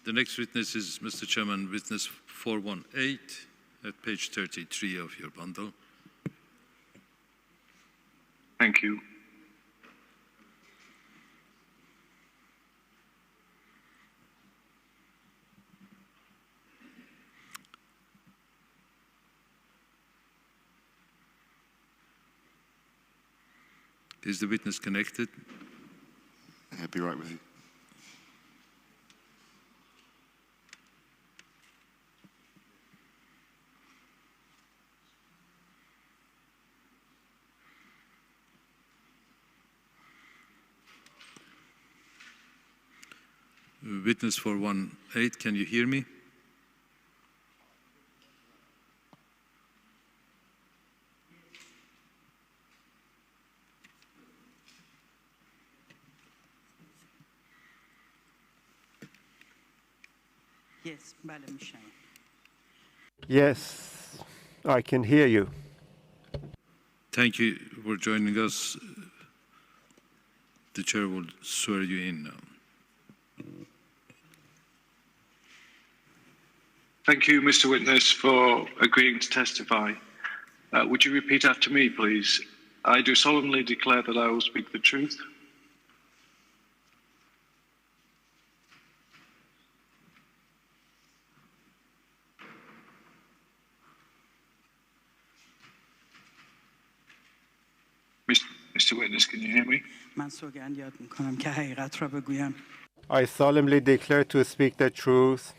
The next witness is, Mr. Chairman, witness 418 at page 33 of your bundle. Thank you. Is the witness connected? I'll be right with you. Witness 418, can you hear me? Yes, Madam Chair. Yes, I can hear you. Thank you for joining us. The chair will swear you in now. Thank you, Mr. Witness, for agreeing to testify. Would you repeat after me, please? I do solemnly declare that I will speak the truth. Mr. Witness, can you hear me? من سوگند یاد میکنم که حقیقت را بگویم. I solemnly declare to speak the truth,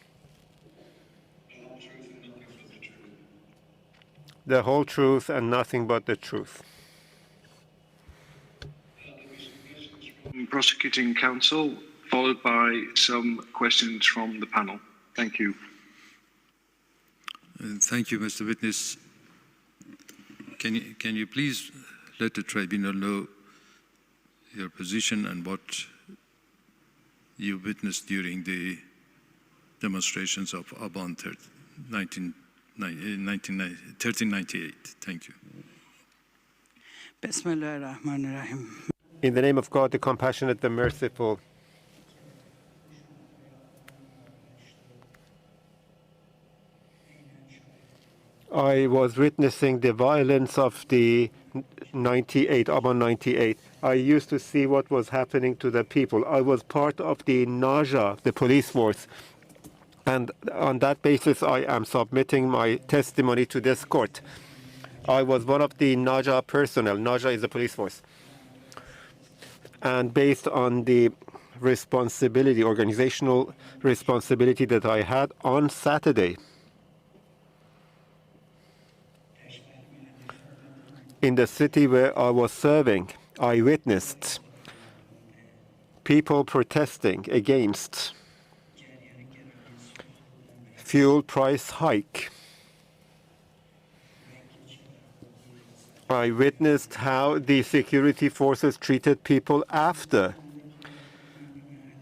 the whole truth, and nothing but the truth. Prosecuting counsel, followed by some questions from the panel. Thank you. Thank you, Mr. Witness. Can you please let the tribunal know your position and what you witnessed during the demonstrations of Aban 1398. Thank you. بسم الله الرحمن الرحیم. In the name of God, the compassionate, the merciful. I was witnessing the violence of the Aban 98. I used to see what was happening to the people. I was part of the Naja, the police force. And on that basis, I am submitting my testimony to this court. I was one of the Naja personnel. Naja is the police force. And based on the responsibility, organizational responsibility that I had on Saturday, in the city where I was serving, I witnessed people protesting against fuel price hike. I witnessed how the security forces treated people after.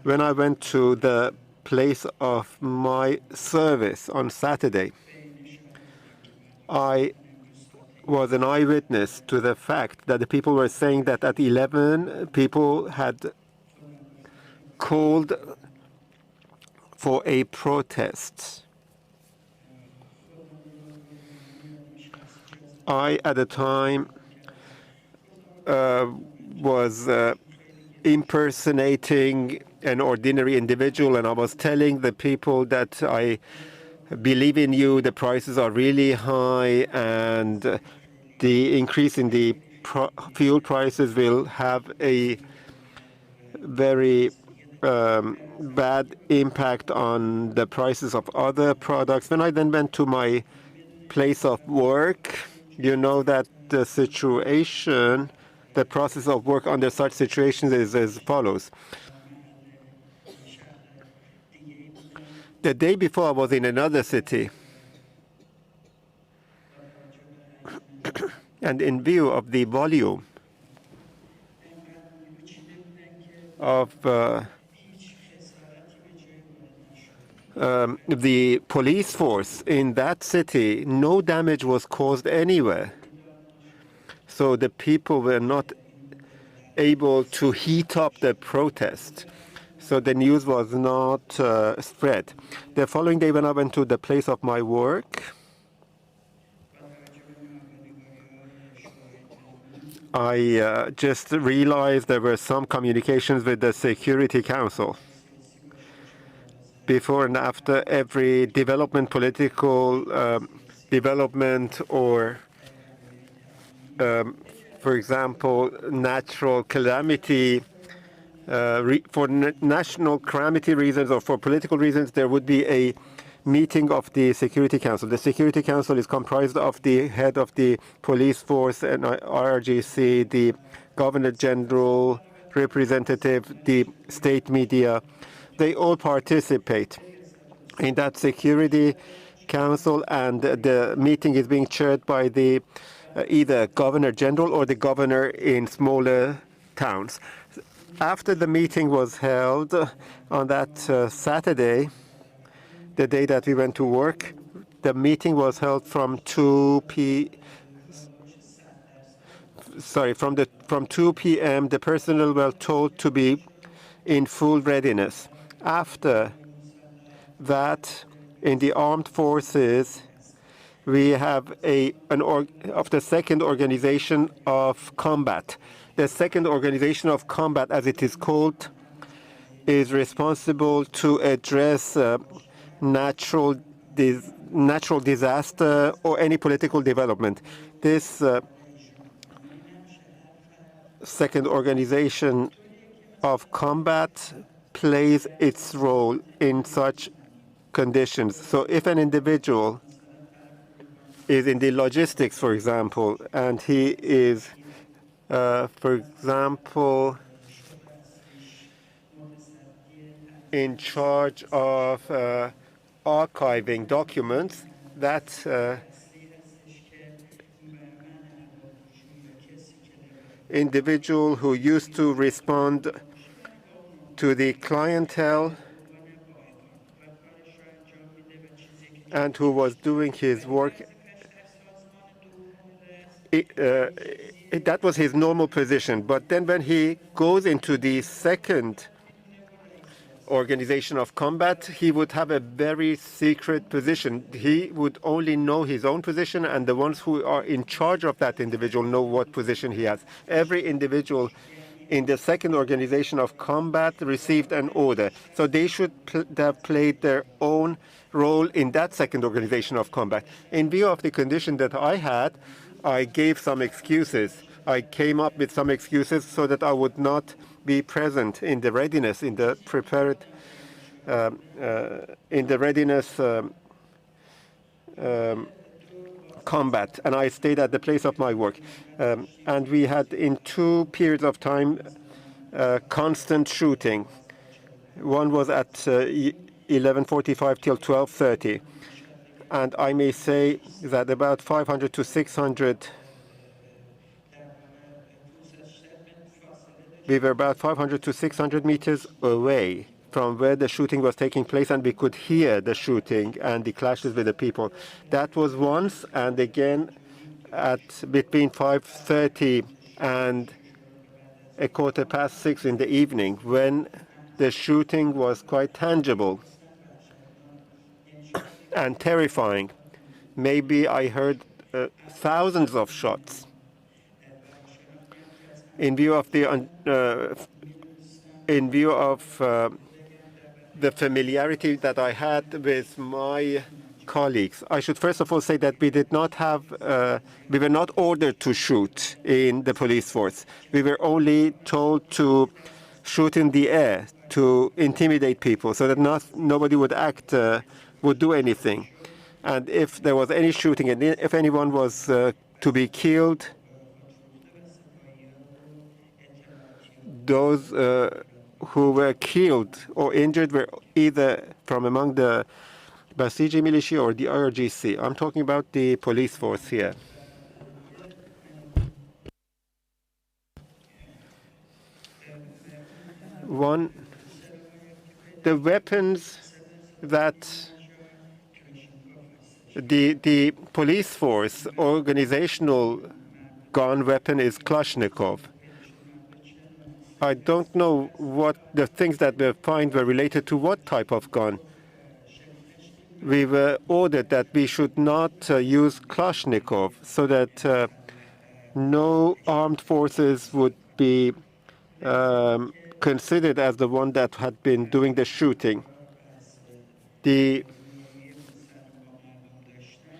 When I went to the place of my service on Saturday, I was an eyewitness to the fact that the people were saying that at 11 people had called for a protest. I, at the time, was impersonating an ordinary individual, and I was telling the people that I believe in you, the prices are really high, and the increase in the fuel prices will have a very bad impact on the prices of other products. When I then went to my place of work, you know that the situation, the process of work under such situations is as follows. The day before, I was in another city. And in view of the volume of the police force in that city, no damage was caused anywhere. So the people were not able to heat up the protest. so the news was not spread. The following day when I went to the place of my work, I just realized there were some communications with the Security Council. Before and after every development, political development, or, for example, natural calamity, for national calamity reasons or for political reasons, there would be a meeting of the Security Council. The Security Council is comprised of the head of the police force and IRGC, the Governor General, representative, the state media. They all participate in that Security Council, and the meeting is being chaired by the either Governor General or the governor in smaller towns. After the meeting was held on that Saturday, the day that we went to work, the meeting was held from 2 p.m. The personnel were told to be in full readiness. After that, in the armed forces, we have of the second organization of combat. The second organization of combat, as it is called, is responsible to address natural disaster or any political development. This second organization of combat plays its role in such conditions. So if an individual is in the logistics, for example, and he is, for example, in charge of archiving documents, that individual who used to respond to the clientele and who was doing his work, that was his normal position. But then when he goes into the second organization of combat, he would have a very secret position. He would only know his own position, and the ones who are in charge of that individual know what position he has. Every individual in the second organization of combat received an order. So they should have played their own role in that second organization of combat. In view of the condition that I had, I gave some excuses. I came up with some excuses so that I would not be present in the readiness, in the prepared, in the readiness combat, and I stayed at the place of my work. And we had, in 2 periods of time, constant shooting. One was at 11:45 till 12:30, and I may say that about 500 to 600. We were about 500 to 600 meters away from where the shooting was taking place, and we could hear the shooting and the clashes with the people. That was once, and again at between 5:30 and 6:15 in the evening, when the shooting was quite tangible and terrifying. Maybe I heard thousands of shots. In view of the familiarity that I had with my colleagues, I should first of all say that we did not have, we were not ordered to shoot in the police force. We were only told to shoot in the air to intimidate people, so that nobody would act, would do anything. And if there was any shooting, and if anyone was to be killed, those who were killed or injured were either from among the Basiji militia or the IRGC. I'm talking about the police force here. The weapons that the police force organizational gun weapon is Kalashnikov. I don't know what the things that were found were related to what type of gun. We were ordered that we should not use Kalashnikov so that no armed forces would be considered as the one that had been doing the shooting. The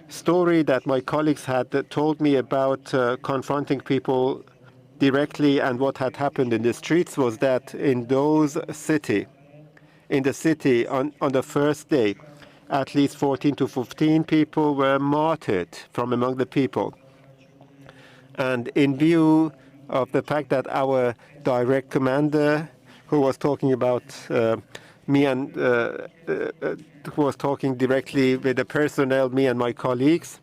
story that my colleagues had told me about confronting people directly and what had happened in the streets was that in the city on the first day, at least 14 to 15 people were martyred from among the people. And in view of the fact that our direct commander, who was talking about me and who was talking directly with the personnel, me and my colleagues,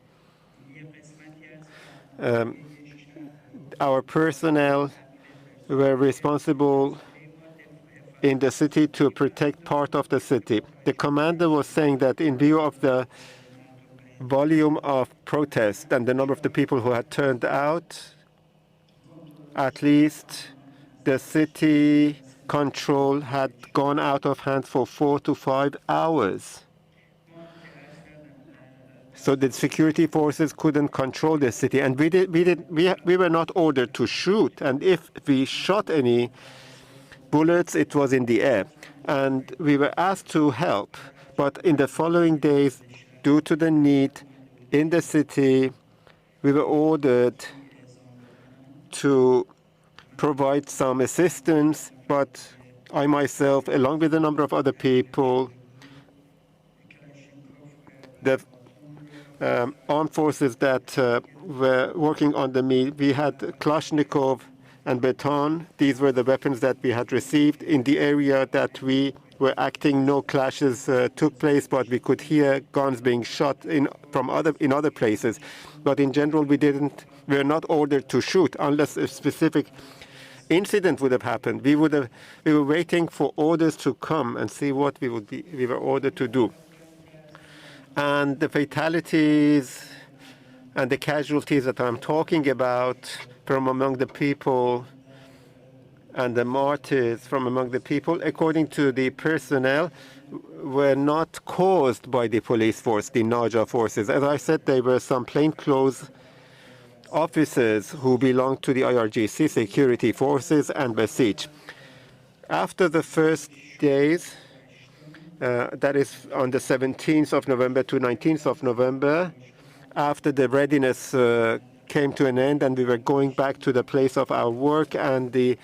our personnel were responsible in the city to protect part of the city. The commander was saying that in view of the volume of protest and the number of the people who had turned out, at least the city control had gone out of hand for 4 to 5 hours. So the security forces couldn't control the city, and we were not ordered to shoot. And if we shot any bullets, it was in the air, and we were asked to help. But in the following days, due to the need in the city, we were ordered to provide some assistance. But I myself, along with a number of other people, the armed forces that were working under me, we had Kalashnikov and baton. These were the weapons that we had received. In the area that we were acting, no clashes took place, but we could hear guns being shot in other places. But in general, we were not ordered to shoot unless a specific incident would have happened. We were waiting for orders to come and see what we were ordered to do. And the fatalities and the casualties that I'm talking about from among the people and the martyrs from among the people, according to the personnel, were not caused by the police force, the Naja forces. As I said, they were some plainclothes officers who belonged to the IRGC security forces and Basij. After the first days, that is on the 17th of November to 19th of November, after the readiness came to an end and we were going back to the place of our work, and the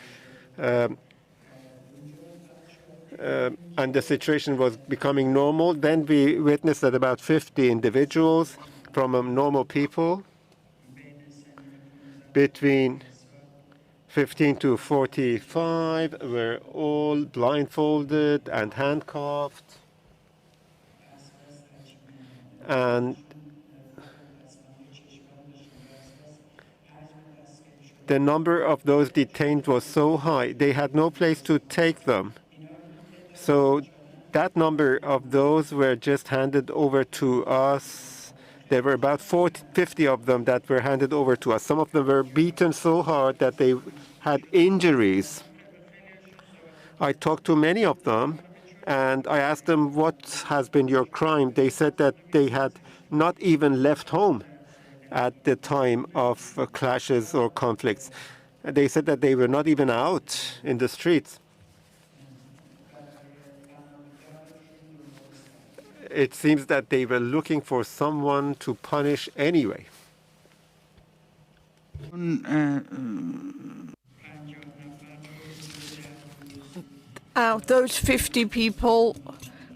situation was becoming normal, then we witnessed that about 50 individuals from normal people, between 15 to 45, were all blindfolded and handcuffed. And the number of those detained was so high, they had no place to take them. So that number of those were just handed over to us. There were about 50 of them that were handed over to us. Some of them were beaten so hard that they had injuries. I talked to many of them, and I asked them, what has been your crime? They said that they had not even left home at the time of clashes or conflicts. They said that they were not even out in the streets. It seems that they were looking for someone to punish anyway. Those 50 people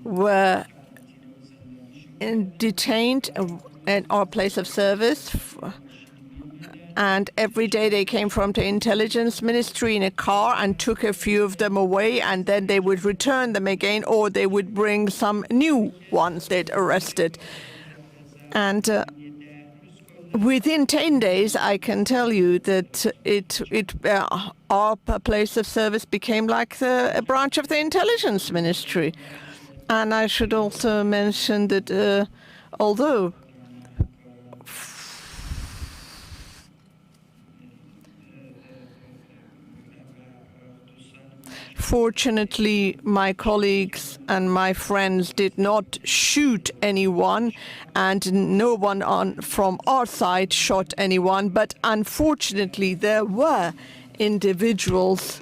were detained at our place of service, and every day they came from the intelligence ministry in a car and took a few of them away, and then they would return them again, or they would bring some new ones they'd arrested. And within 10 days, I can tell you that our place of service became like a branch of the intelligence ministry. And I should also mention that although Fortunately, my colleagues and my friends did not shoot anyone, and no one from our side shot anyone. But unfortunately, there were individuals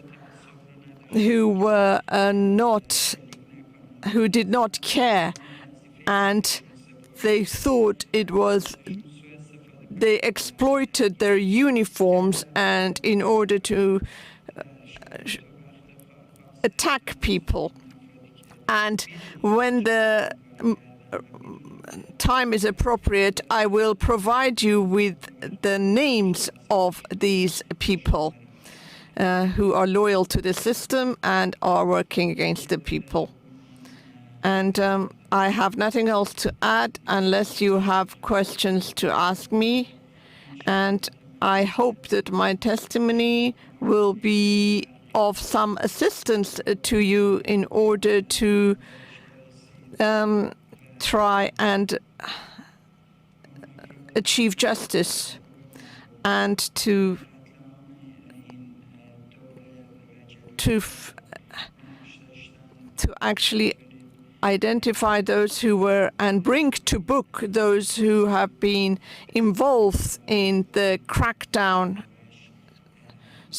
who did not care, and they thought it was. They exploited their uniforms and in order to attack people. And when the time is appropriate, I will provide you with the names of these people who are loyal to the system and are working against the people. And I have nothing else to add unless you have questions to ask me. And I hope that my testimony will be of some assistance to you in order to try and achieve justice and to actually identify those who were and bring to book those who have been involved in the crackdown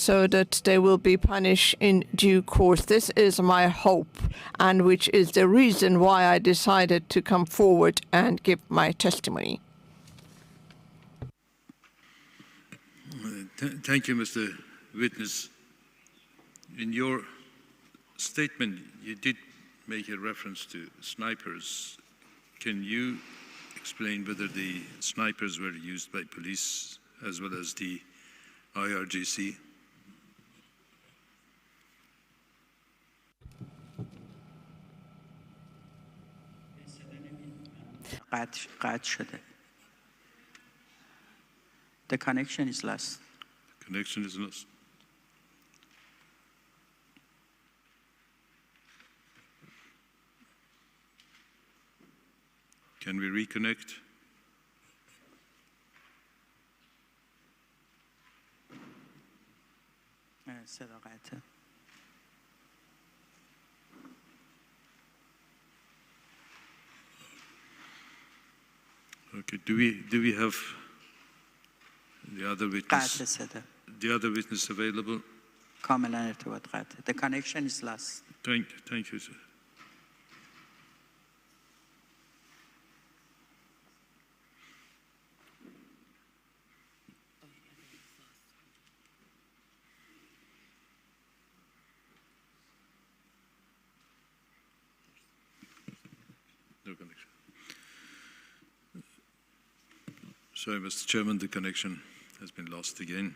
so that they will be punished in due course. This is my hope, and which is the reason why I decided to come forward and give my testimony. Thank you, Mr. Witness. In your statement, you did make a reference to snipers. Can you explain whether the snipers were used by police as well as the IRGC? قطع شده. The connection is lost. Connection is lost. Can we reconnect? صدا قطعه. Okay. Do we have the other witness? قطع صدا. The other witness available? کاملا ارتباط قطعه. The connection is lost. Thank you, sir. No connection. Sorry, Mr. Chairman, the connection has been lost again.